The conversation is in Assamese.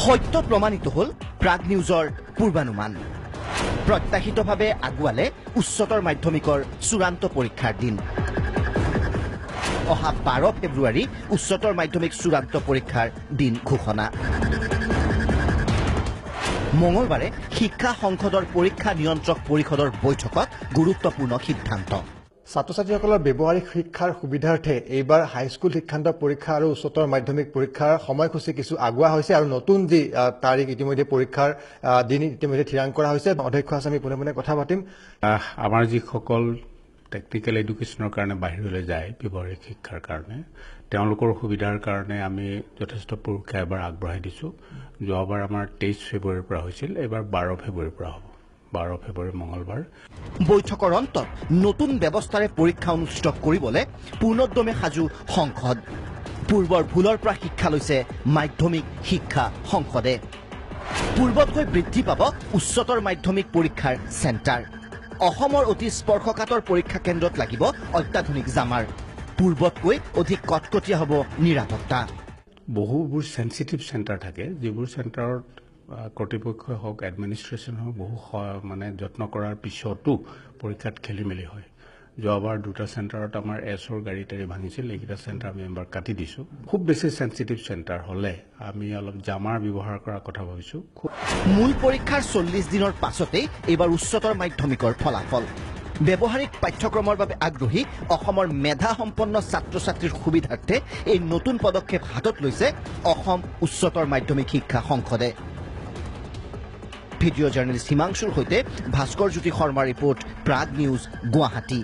সত্য প্ৰমাণিত হল প্ৰাগ নিউজৰ পূৰ্বানুমান প্ৰত্যাশিতভাৱে আগুৱালে উচ্চতৰ মাধ্যমিকৰ চূড়ান্ত পৰীক্ষাৰ দিন অহা 12 ফেব্ৰুৱাৰী উচ্চতৰ মাধ্যমিক চূড়ান্ত পৰীক্ষাৰ দিন ঘোষণা মঙলবাৰে শিক্ষা সংসদৰ পৰীক্ষা নিয়ন্ত্ৰক পৰিষদৰ বৈঠকত গুৰুত্বপূৰ্ণ সিদ্ধান্ত ছাত্ৰ-ছাত্ৰীসকলৰ ব্যৱহাৰিক শিক্ষাৰ সুবিধাৰ্থে এইবাৰ হাইস্কুল শিক্ষান্ত পৰীক্ষা আৰু উচ্চতৰ মাধ্যমিক পৰীক্ষাৰ সময়সূচী কিছু আগুৱা হৈছে আৰু নতুন যি তাৰিখ ইতিমধ্যে পৰীক্ষাৰ দিন ইতিমধ্যে থিৰাং কৰা হৈছে অধ্যক্ষ আছে আমি পুনে কথা পাতিম আমাৰ যিসকল টেকনিক্যাল এডুকেশ্যনৰ কাৰণে বাহিৰলৈ যায় ব্যৱহাৰিক শিক্ষাৰ কাৰণে তেওঁলোকৰ সুবিধাৰ কাৰণে আমি যথেষ্ট পৰীক্ষা এবাৰ আগবঢ়াই দিছোঁ যোৱাবাৰ আমাৰ 23 ফেব্ৰুৱাৰীৰ পৰা হৈছিল এবাৰ 12 ফেব্ৰুৱাৰীৰ পৰা হ'ব 12 ফেব্ৰুৱাৰী মঙলবাৰ বৈঠকৰ অন্তত নতুন ব্যৱস্থাৰে পৰীক্ষা অনুষ্ঠিত কৰিবলৈ পূৰ্ণোদ্যমে সাজু সংসদ পূৰ্বৰ ভুলৰ পৰা শিক্ষা লৈছে মাধ্যমিক শিক্ষা সংসদে পূৰ্বতকৈ বৃদ্ধি পাব উচ্চতৰ মাধ্যমিক পৰীক্ষাৰ চেণ্টাৰ অসমৰ অতি স্পৰ্শকাতৰ পৰীক্ষা কেন্দ্ৰত লাগিব অত্যাধুনিক জামাৰ পূৰ্বতকৈ অধিক কটকটীয়া হ'ব নিৰাপত্তা বহুবোৰ সেনচিটিভ চেণ্টাৰ থাকে যিবোৰ চেণ্টাৰত কৰ্তৃপক্ষই হওক এডমিনিষ্ট্ৰেশ্যন হওক বহু মানে যত্ন কৰাৰ পিছতো পৰীক্ষাত খেলিমেলি হয় যোৱাবাৰ দুটা চেণ্টাৰত আমাৰ এছৰ গাড়ী টাড়ী ভাঙিছিল এইকেইটা চেণ্টাৰ আমি এবাৰ কাটি দিছোঁ খুব বেছি সেনচিটিভ চেণ্টাৰ হ'লে আমি অলপ জামাৰ ব্যৱহাৰ কৰাৰ কথা ভাবিছোঁ মূল পৰীক্ষাৰ 40 দিনৰ পাছতেই এইবাৰ উচ্চতৰ মাধ্যমিকৰ ফলাফল ব্যৱহাৰিক পাঠ্যক্ৰমৰ বাবে আগ্ৰহী অসমৰ মেধা সম্পন্ন ছাত্ৰ-ছাত্ৰীৰ সুবিধাৰ্থে এই নতুন পদক্ষেপ হাতত লৈছে অসম উচ্চতৰ মাধ্যমিক শিক্ষা সংসদে ভিডিঅ' জাৰ্নেলিষ্ট হিমাংশুৰ সৈতে ভাস্কৰ জ্যোতি শৰ্মা ৰিপৰ্ট প্ৰাগ নিউজ গুৱাহাটী